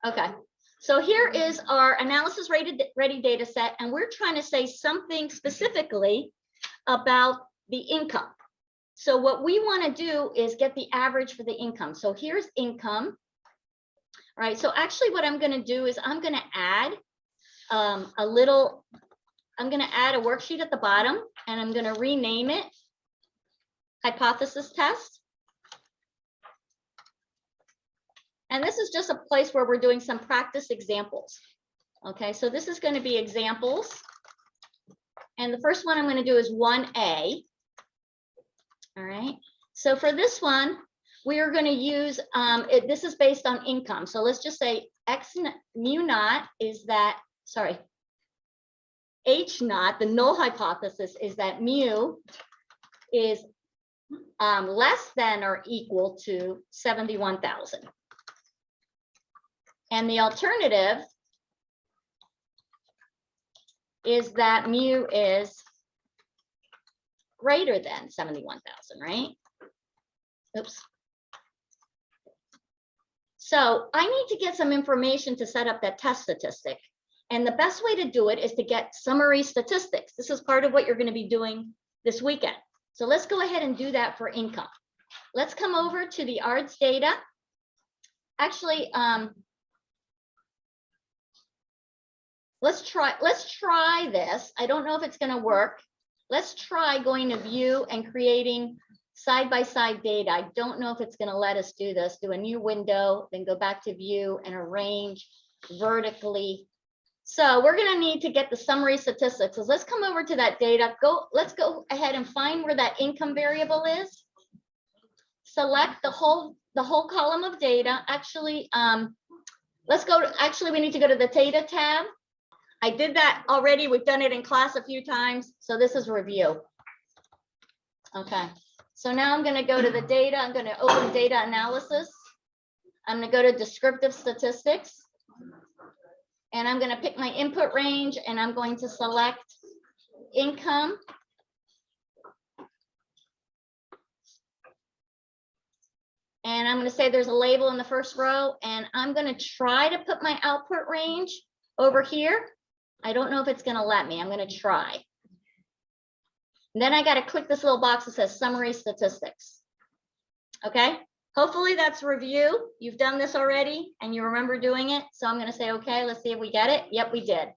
Okay, so here is our analysis ready data set, and we're trying to say something specifically about the income. So what we want to do is get the average for the income. So here's income. All right, so actually what I'm going to do is I'm going to add I'm going to add a worksheet at the bottom, and I'm going to rename it hypothesis test. And this is just a place where we're doing some practice examples. Okay, so this is going to be examples. And the first one I'm going to do is 1A. All right, so for this one, we are going to use, this is based on income. So let's just say X mu naught is that, sorry, H naught, the null hypothesis is that mu is less than or equal to 71,000. And the alternative is that mu is greater than 71,000, right? Oops. So I need to get some information to set up that test statistic. And the best way to do it is to get summary statistics. This is part of what you're going to be doing this weekend. So let's go ahead and do that for income. Let's come over to the ARDS data. Actually, let's try this. I don't know if it's going to work. Let's try going to view and creating side-by-side data. I don't know if it's going to let us do this. Do a new window, then go back to view and arrange vertically. So we're going to need to get the summary statistics. So let's come over to that data. Let's go ahead and find where that income variable is. Select the whole column of data. Actually, we need to go to the data tab. I did that already. We've done it in class a few times. So this is review. Okay. So now I'm going to go to the data. I'm going to open data analysis. I'm going to go to descriptive statistics. And I'm going to pick my input range, and I'm going to select income. And I'm going to say there's a label in the first row, and I'm going to try to put my output range over here. I don't know if it's going to let me. I'm going to try. And then I got to click this little box that says summary statistics. Okay. Hopefully that's review. You've done this already and you remember doing it. So I'm going to say, okay, let's see if we get it. Yep, we did.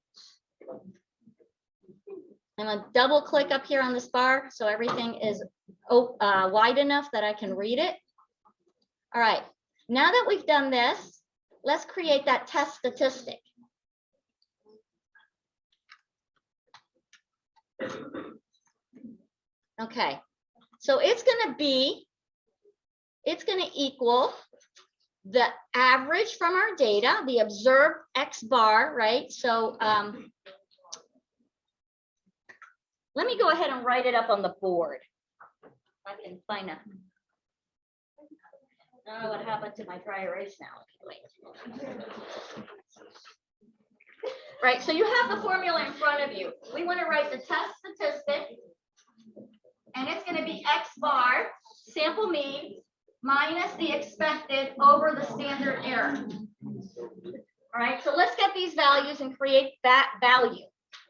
I'm going to double click up here on this bar so everything is wide enough that I can read it. All right. Now that we've done this, let's create that test statistic. Okay. So it's going to equal the average from our data, the observed X bar, right? So let me go ahead and write it up on the board. I can find a, oh, what happened to my dry erase now? Wait. Right, so you have the formula in front of you. We want to write the test statistic, and it's going to be X bar, sample mean, minus the expected over the standard error. All right, so let's get these values and create that value.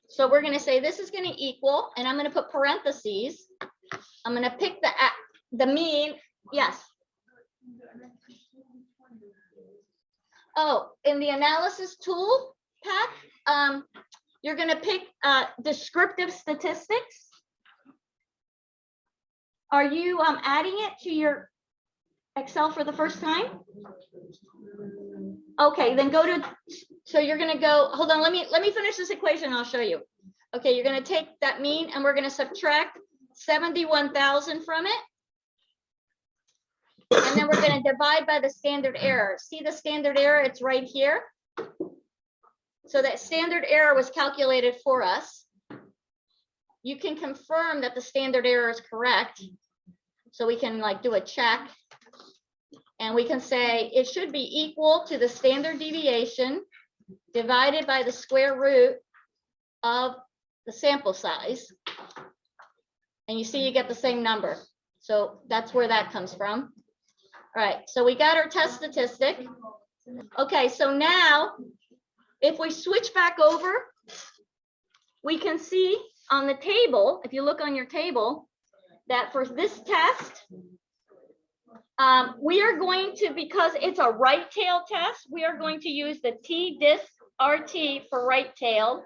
So we're going to say this is going to equal, and I'm going to put parentheses. I'm going to pick the mean. Yes. Oh, in the analysis tool pack, you're going to pick descriptive statistics. Are you adding it to your Excel for the first time? Okay, then go to, so you're going to go, hold on, let me finish this equation and I'll show you. Okay, you're going to take that mean and we're going to subtract 71,000 from it. And then we're going to divide by the standard error. See the standard error? It's right here. So that standard error was calculated for us. You can confirm that the standard error is correct. So we can like do a check. And we can say it should be equal to the standard deviation divided by the square root of the sample size. And you see you get the same number. So that's where that comes from. All right, so we got our test statistic. Okay, so now if we switch back over, we can see on the table, if you look on your table, that for this test, we are going to, because it's a right tail test, we are going to use the T-DISC-RT for right tail,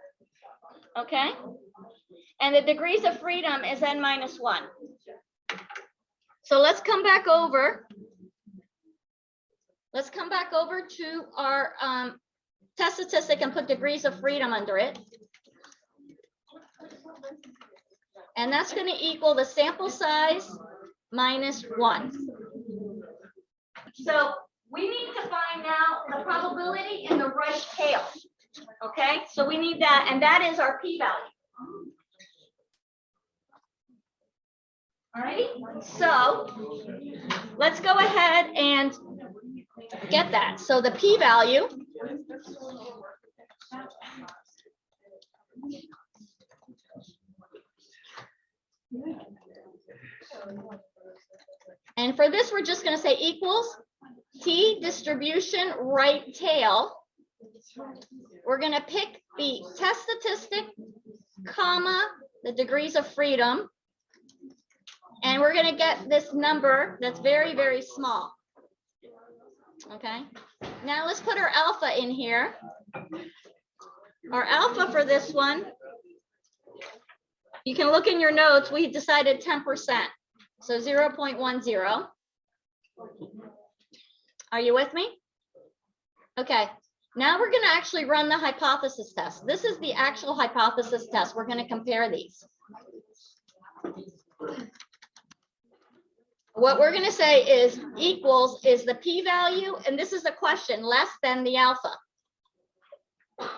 okay? And the degrees of freedom is n-1. So let's come back over. Let's come back over to our test statistic and put degrees of freedom under it. And that's going to equal the sample size minus 1. So we need to find out the probability in the right tail. Okay, so we need that, and that is our p-value. All right, so let's go ahead and get that. So the p-value and for this, we're just going to say equals T distribution right tail. We're going to pick the test statistic, comma, the degrees of freedom. And we're going to get this number that's very, very small. Okay. Now let's put our alpha in here. Our alpha for this one, you can look in your notes, we decided 10%. So 0.10. Are you with me? Okay. Now we're going to actually run the hypothesis test. This is the actual hypothesis test. We're going to compare these. What we're going to say is equals is the p-value, and this is the question, less than the alpha.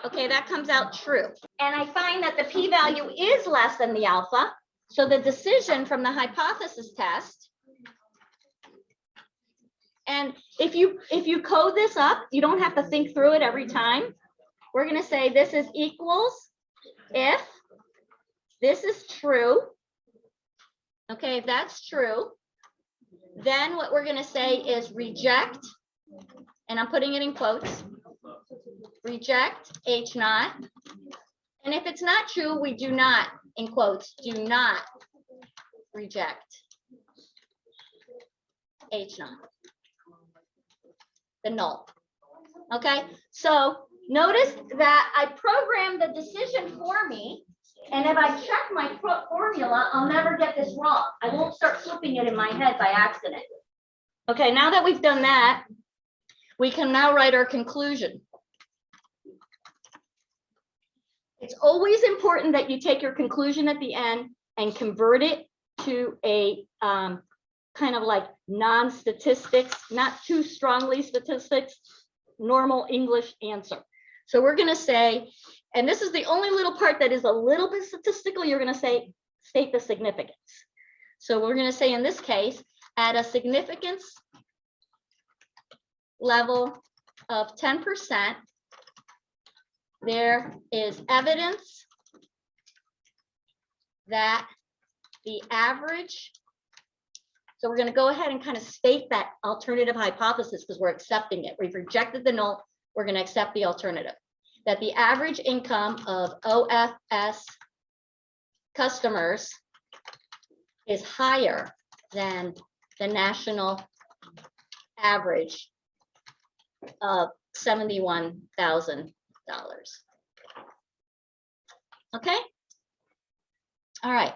Okay, that comes out true. And I find that the p-value is less than the alpha. So the decision from the hypothesis test, and if you code this up, you don't have to think through it every time. We're going to say this is equals if this is true. Okay, if that's true, then what we're going to say is reject, and I'm putting it in quotes, reject H naught. And if it's not true, we do not, in quotes, do not reject H naught, the null. Okay, so notice that I programmed the decision for me. And if I check my formula, I'll never get this wrong. I won't start flipping it in my head by accident. Okay, now that we've done that, we can now write our conclusion. It's always important that you take your conclusion at the end and convert it to a kind of like non-statistics, not too strongly statistics, normal English answer. So we're going to say, and this is the only little part that is a little bit statistical, you're going to say, state the significance. So we're going to say in this case, at a significance level of 10%, there is evidence that the average, so we're going to go ahead and kind of state that alternative hypothesis because we're accepting it. We've rejected the null, we're going to accept the alternative. That the average income of OFS customers is higher than the national average of $71,000. Okay. All right.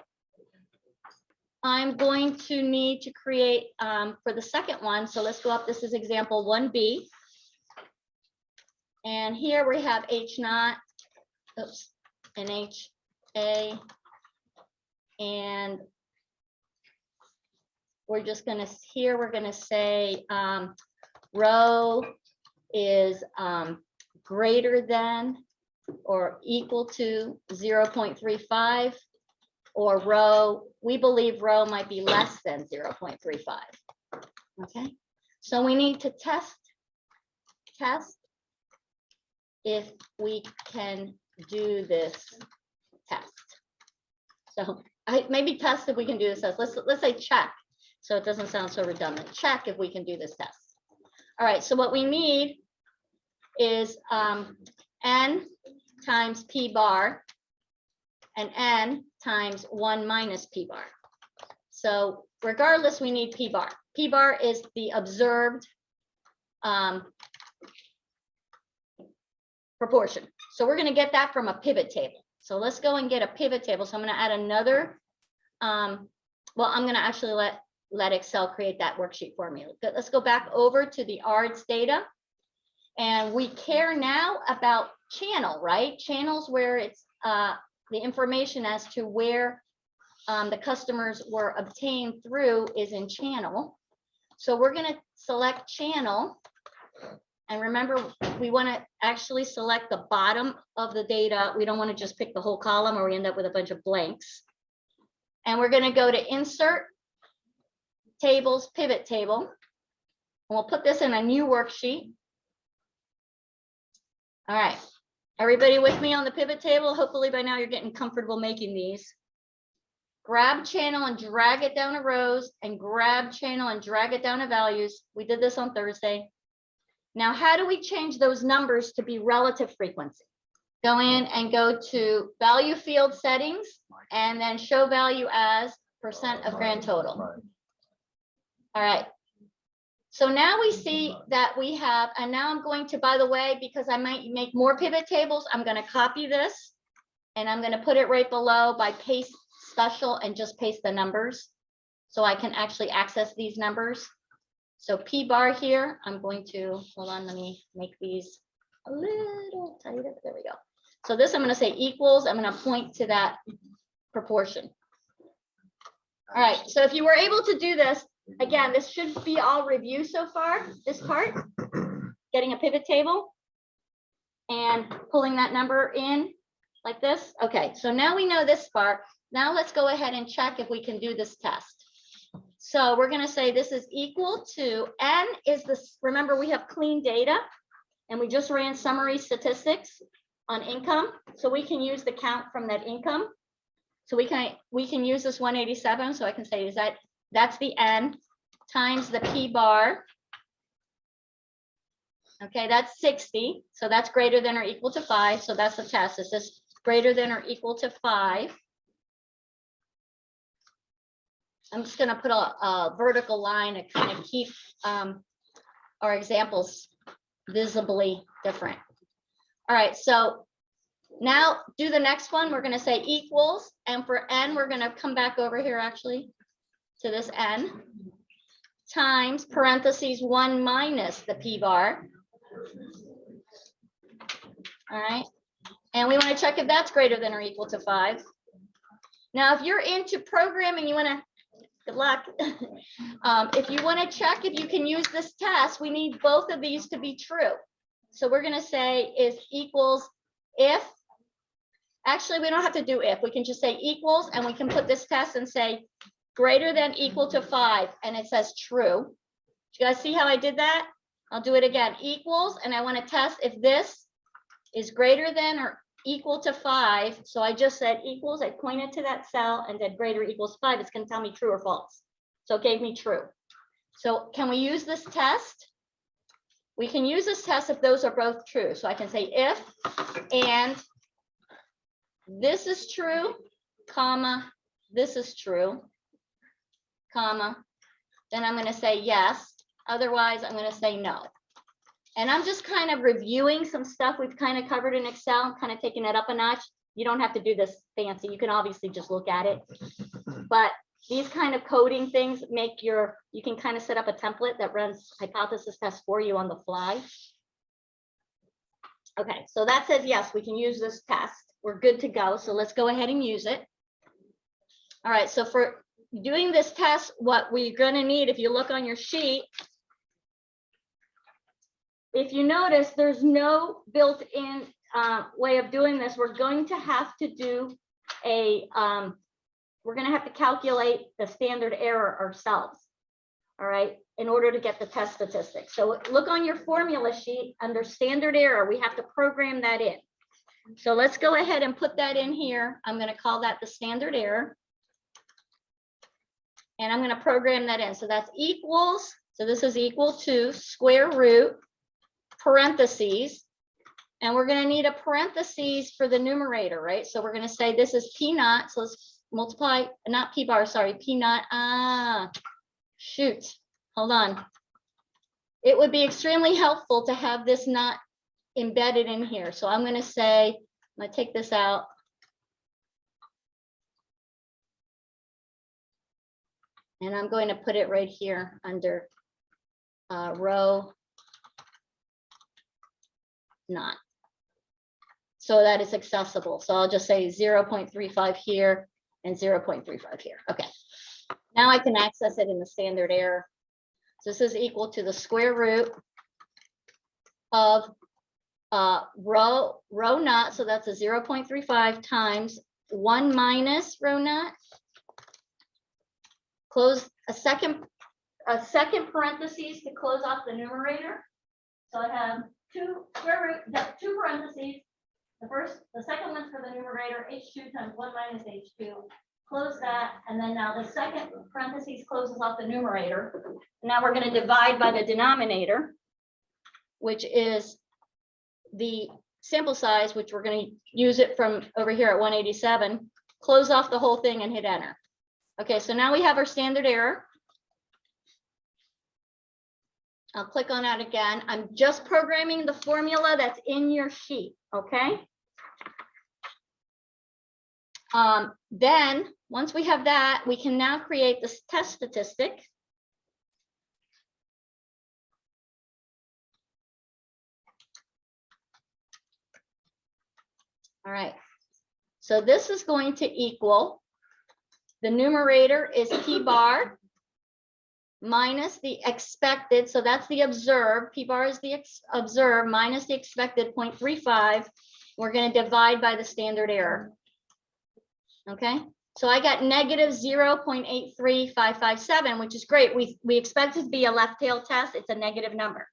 I'm going to need to create for the second one. So let's go up. This is example 1B. And here we have H naught, oops, and HA. And we're just going to, here we're going to say rho is greater than or equal to 0.35, or rho, we believe rho might be less than 0.35. Okay, so we need to test if we can do this test. So maybe test if we can do this test. Let's say check, so it doesn't sound so redundant. Check if we can do this test. All right, so what we need is n times p bar and n times 1 minus p bar. So regardless, we need p bar. P bar is the observed proportion. So we're going to get that from a pivot table. So let's go and get a pivot table. So I'm going to add another, well, I'm going to actually let Excel create that worksheet for me. Let's go back over to the ARDS data. And we care now about channel, right? Channels where it's the information as to where the customers were obtained through is in channel. So we're going to select channel. And remember, we want to actually select the bottom of the data. We don't want to just pick the whole column or we end up with a bunch of blanks. And we're going to go to Insert, Tables, Pivot Table. And we'll put this in a new worksheet. All right. Everybody with me on the pivot table? Hopefully by now you're getting comfortable making these. Grab channel and drag it down to rows and grab channel and drag it down to values. We did this on Thursday. Now, how do we change those numbers to be relative frequency? Go in and go to value field settings and then show value as % of grand total. All right. So now we see that we have, and now I'm going to, by the way, because I might make more pivot tables, I'm going to copy this and I'm going to put it right below by paste special and just paste the numbers so I can actually access these numbers. So P bar here, I'm going to, hold on, let me make these a little tighter. There we go. So this I'm going to say equals, I'm going to point to that proportion. All right, so if you were able to do this, again, this should be all review so far, this part, getting a pivot table and pulling that number in like this. Okay, so now we know this part. Now let's go ahead and check if we can do this test. So we're going to say this is equal to N is this, remember we have clean data and we just ran summary statistics on income. So we can use the count from that income. So we can use this 187. So I can say is that's the N times the P bar. Okay, that's 60. So that's greater than or equal to 5. So that's the test. Is this greater than or equal to 5? I'm just going to put a vertical line to kind of keep our examples visibly different. All right, so now do the next one. We're going to say equals, and for N, we're going to come back over here actually to this N times parentheses 1 minus the P bar. All right, and we want to check if that's greater than or equal to 5. Now, if you're into programming, you want to, good luck. If you want to check if you can use this test, we need both of these to be true. So we're going to say is equals if, actually, we don't have to do if, we can just say equals, and we can put this test and say greater than equal to 5, and it says true. Do you guys see how I did that? I'll do it again, equals, and I want to test if this is greater than or equal to 5. So I just said equals, I pointed to that cell and did greater equals 5. It's going to tell me true or false. So it gave me true. So can we use this test? We can use this test if those are both true. So I can say if and this is true, comma, this is true, comma, then I'm going to say yes. Otherwise, I'm going to say no. And I'm just kind of reviewing some stuff we've kind of covered in Excel, kind of taking it up a notch. You don't have to do this fancy. You can obviously just look at it. But these kind of coding things make you can kind of set up a template that runs hypothesis tests for you on the fly. Okay, so that says, yes, we can use this test. We're good to go. So let's go ahead and use it. All right, so for doing this test, what we're going to need, if you look on your sheet, if you notice, there's no built-in way of doing this. We're going to have to do we're going to have to calculate the standard error ourselves, all right, in order to get the test statistics. So look on your formula sheet under standard error. We have to program that in. So let's go ahead and put that in here. I'm going to call that the standard error. And I'm going to program that in. So that's equals, so this is equal to square root, parentheses, And we're going to need a parentheses for the numerator, right? So we're going to say this is P naught. So let's multiply, not P bar, sorry, P naught. Shoot, hold on. It would be extremely helpful to have this not embedded in here. So I'm going to say, I'm going to take this out. And I'm going to put it right here under row not. So that it's accessible. So I'll just say 0.35 here and 0.35 here. Okay. Now I can access it in the standard error. So this is equal to the square root of row naught. So that's a 0.35 times 1 minus row naught. Close a second parentheses to close off the numerator. So I have two parentheses. The second one's for the numerator, H2 times 1 minus H2. Close that, and then now the second parentheses closes off the numerator. Now we're going to divide by the denominator, which is the sample size, which we're going to use it from over here at 187. Close off the whole thing and hit enter. Okay, so now we have our standard error. I'll click on that again. I'm just programming the formula that's in your sheet, okay? Then once we have that, we can now create this test statistic. All right, so this is going to equal, the numerator is P bar minus the expected, so that's the observed, P bar is the observed minus the expected 0.35. We're going to divide by the standard error. Okay, so I got negative 0.83557, which is great. We expect it to be a left tail test. It's a negative number,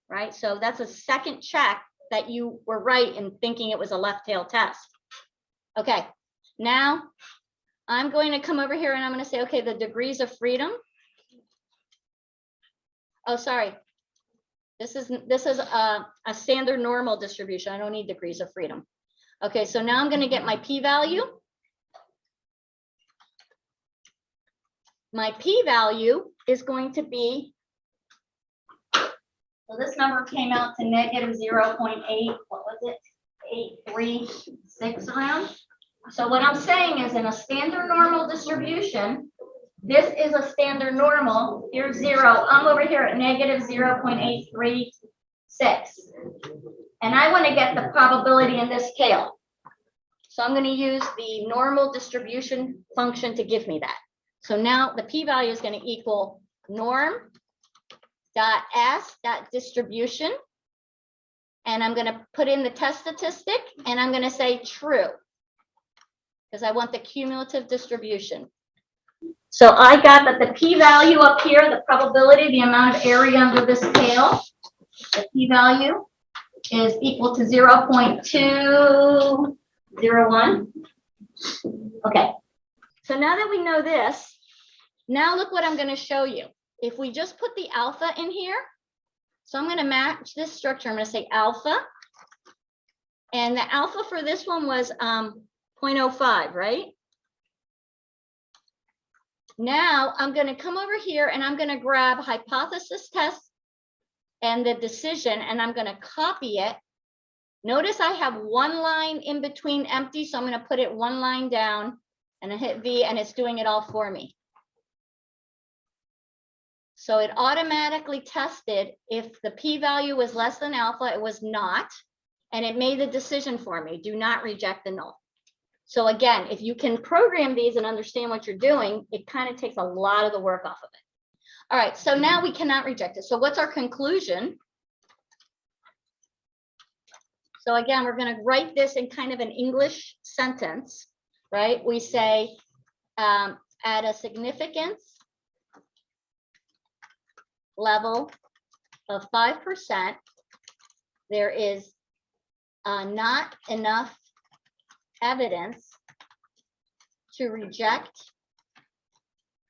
right? So that's a second check that you were right in thinking it was a left tail test. Okay, now I'm going to come over here and I'm going to say, okay, the degrees of freedom. Oh, sorry. This is a standard normal distribution. I don't need degrees of freedom. Okay, so now I'm going to get my p-value. My p-value is going to be, so this number came out to negative 0.8, what was it? 836 around. So what I'm saying is in a standard normal distribution, this is a standard normal, here's 0. I'm over here at negative 0.836. And I want to get the probability in this scale. So I'm going to use the normal distribution function to give me that. So now the p-value is going to equal norm.s.distribution. And I'm going to put in the test statistic and I'm going to say true, because I want the cumulative distribution. So I got that the p-value up here, the probability, the amount of area under this scale, the p-value is equal to 0.201. Okay. So now that we know this, now look what I'm going to show you. If we just put the alpha in here, so I'm going to match this structure. I'm going to say alpha. And the alpha for this one was 0.05, right? Now I'm going to come over here and I'm going to grab hypothesis test and the decision, and I'm going to copy it. Notice I have one line in between empty, so I'm going to put it one line down and I hit V and it's doing it all for me. So it automatically tested if the p-value was less than alpha, it was not, and it made the decision for me, do not reject the null. So again, if you can program these and understand what you're doing, it kind of takes a lot of the work off of it. All right, so now we cannot reject it. So what's our conclusion? So again, we're going to write this in kind of an English sentence, right? We say at a significance level of 5%, there is not enough evidence to reject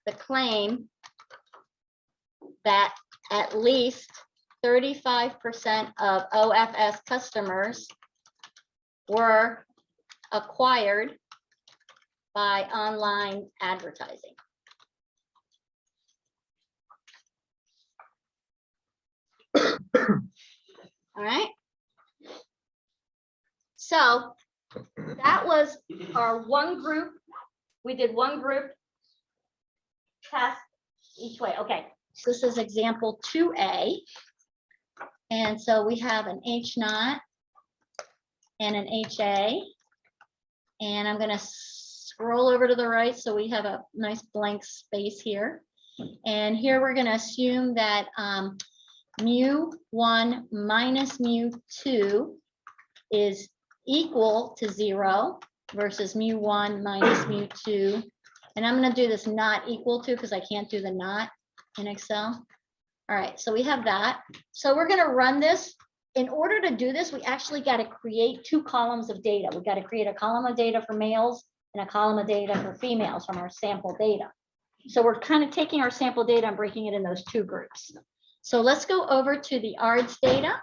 the claim that at least 35% of OFS customers were acquired by online advertising. All right. So that was our one group. We did one group test each way. Okay, so this is example 2A. And so we have an H0 and an HA. And I'm going to scroll over to the right so we have a nice blank space here. And here we're going to assume that mu1 minus mu2 is equal to 0 versus mu1 minus mu2. And I'm going to do this not equal to because I can't do the not in Excel. All right, so we have that. So we're going to run this. In order to do this, we actually got to create two columns of data. We got to create a column of data for males and a column of data for females from our sample data. So we're kind of taking our sample data and breaking it in those two groups. So let's go over to the ARDS data.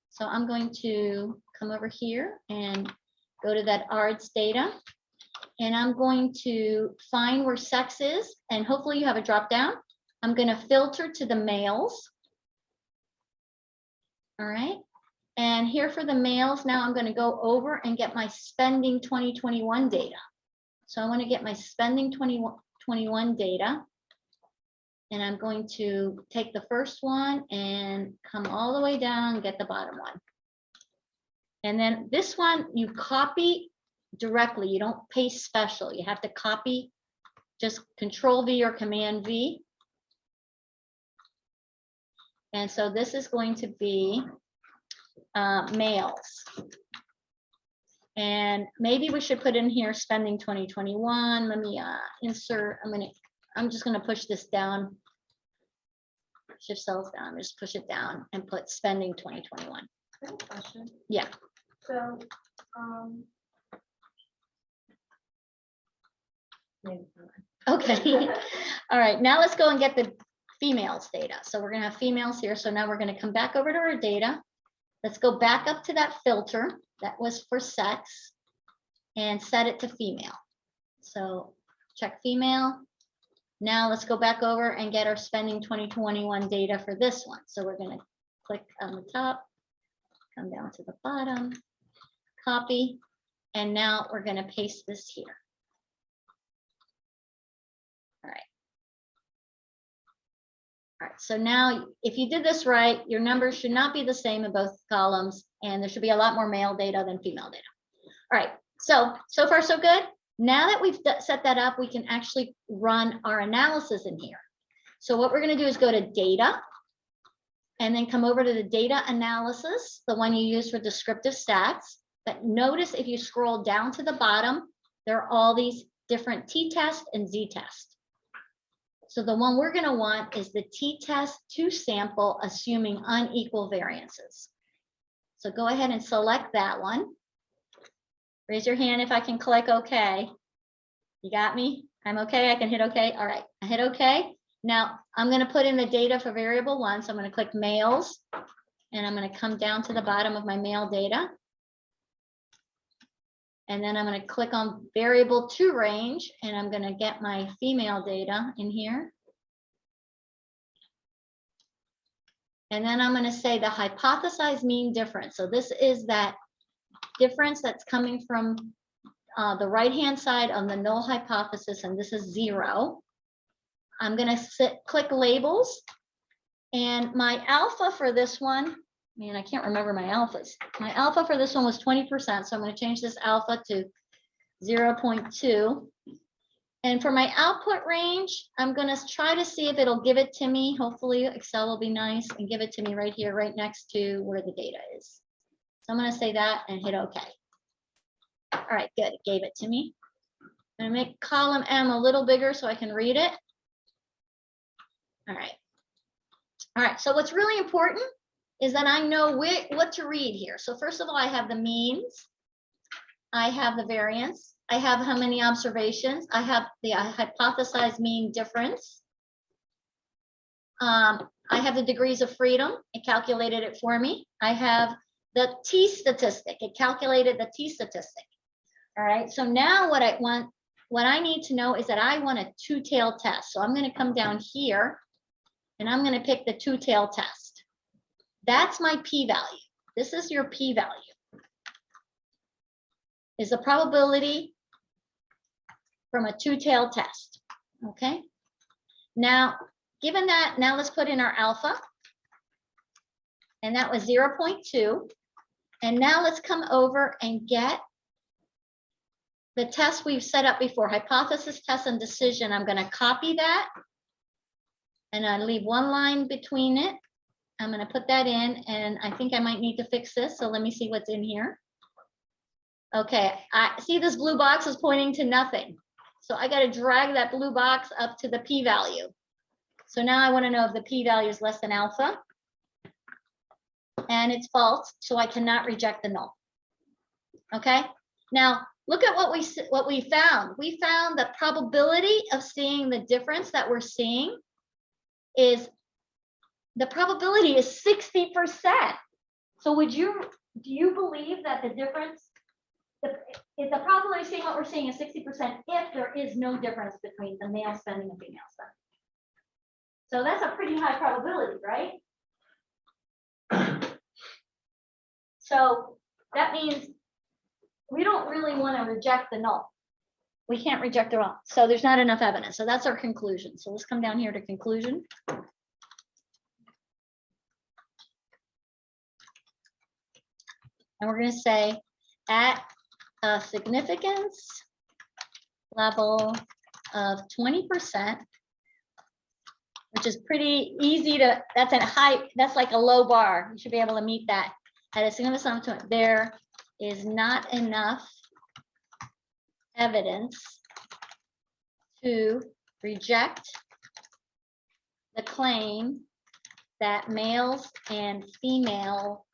So I'm going to come over here and go to that ARDS data. And I'm going to find where sex is. And hopefully you have a drop down. I'm going to filter to the males. All right. And here for the males, now I'm going to go over and get my spending 2021 data. So I want to get my spending 2021 data. And I'm going to take the first one and come all the way down and get the bottom one. And then this one, you copy directly. You don't paste special. You have to copy, just Control V or Command V. And so this is going to be males. And maybe we should put in here spending 2021. Let me insert. I'm just going to push this down. Shift cells down. Just push it down and put spending 2021. I have a question. Yeah. So, Okay. All right. Now let's go and get the females data. So we're going to have females here. So now we're going to come back over to our data. Let's go back up to that filter that was for sex and set it to female. So check female. Now let's go back over and get our spending 2021 data for this one. So we're going to click on the top, come down to the bottom, copy, and now we're going to paste this here. All right. All right, so now if you did this right, your numbers should not be the same in both columns, and there should be a lot more male data than female data. All right, so far so good. Now that we've set that up, we can actually run our analysis in here. So what we're going to do is go to data and then come over to the data analysis, the one you use for descriptive stats. But notice if you scroll down to the bottom, there are all these different t-test and z-test. So the one we're going to want is the t-test to sample assuming unequal variances. So go ahead and select that one. Raise your hand if I can click OK. You got me? I'm OK. I can hit OK. All right. I hit OK. Now I'm going to put in the data for variable 1. So I'm going to click males. And I'm going to come down to the bottom of my male data. And then I'm going to click on variable 2 range. And I'm going to get my female data in here. And then I'm going to say the hypothesized mean difference. So this is that difference that's coming from the right-hand side on the null hypothesis, and this is 0. I'm going to click labels, and my alpha for this one, man, I can't remember my alphas. My alpha for this one was 20%, so I'm going to change this alpha to 0.2. And for my output range, I'm going to try to see if it'll give it to me. Hopefully Excel will be nice and give it to me right here, right next to where the data is. So I'm going to say that and hit OK. All right, good. It gave it to me. I'm going to make column M a little bigger so I can read it. All right. All right, so what's really important is that I know what to read here. So first of all, I have the means. I have the variance. I have how many observations. I have the hypothesized mean difference. I I have the degrees of freedom. It calculated it for me. I have the T statistic. It calculated the T statistic. All right. So now what I need to know is that I want a two-tailed test. So I'm going to come down here and I'm going to pick the two-tailed test. That's my p-value. This is your p-value. Is the probability from a two-tailed test. Okay. Now, given that, now let's put in our alpha. And that was 0.2. And now let's come over and get the test we've set up before, hypothesis, test, and decision. I'm going to copy that. And I leave one line between it. I'm going to put that in, and I think I might need to fix this. So let me see what's in here. Okay, I see this blue box is pointing to nothing. So I got to drag that blue box up to the p-value. So now I want to know if the p-value is less than alpha. And it's false, so I cannot reject the null. Okay, now look at what we found. We found the probability of seeing the difference that we're seeing is, the probability is 60%. So do you believe that the difference, if the probability of seeing what we're seeing is 60% if there is no difference between the male spending and female spending? So that's a pretty high probability, right? So that means we don't really want to reject the null. We can't reject the null. So there's not enough evidence. So that's our conclusion. So let's come down here to conclusion. And we're going to say at a significance level of 20%, which is pretty easy to, that's a high, that's like a low bar. You should be able to meet that. At a significance level of 20, there is not enough evidence to reject the claim that males and female,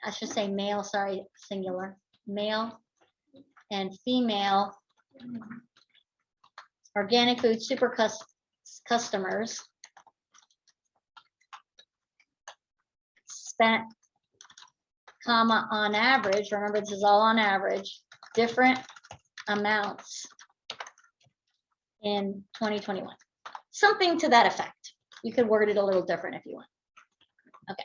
I should say male, sorry, singular, male and female organic food super customers spent, comma, on average, remember this is all on average, different amounts in 2021. Something to that effect. You could word it a little different if you want. Okay.